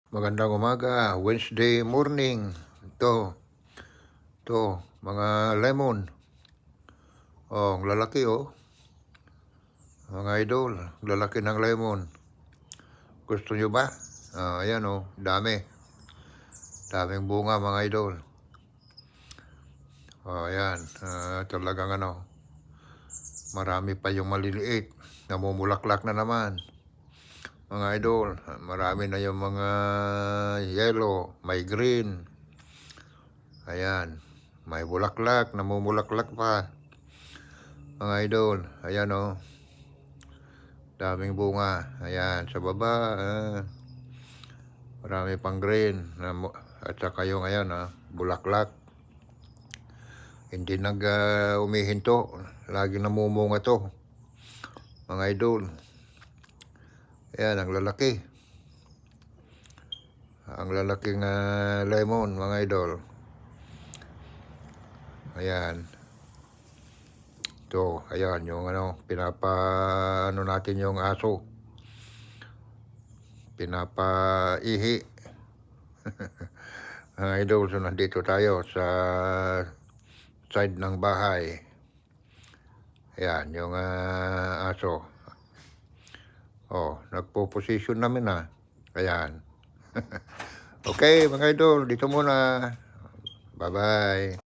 Magandang umaga, Wednesday morning. Ito, mga lemon. Oh, ang lalaki oh. Mga idol, lalaki ng lemon. Gusto nyo ba? Ayan oh, dami. Daming bunga mga idol. Ayan, talagang marami pa yung maliliit. Namumulaklak na naman. Mga idol, marami na yung mga yellow, may green. Ayan, may bulaklak, namumulaklak pa. Mga idol, ayan oh. Daming bunga. Ayan, sa baba, marami pang green. At saka yung ayan, bulaklak. Hindi umihinto. Lagi namumunga to. Mga idol. Ayan, ang lalaki. Ang lalaking lemon, mga idol. Ayan. Ito, ayan, yung natin yung aso. Pinapaihi. Mga idol, so nandito tayo sa side ng bahay. Ayan, yung aso. Oh, nagpo-position namin Ayan. Okay, mga idol, dito muna. Bye-bye.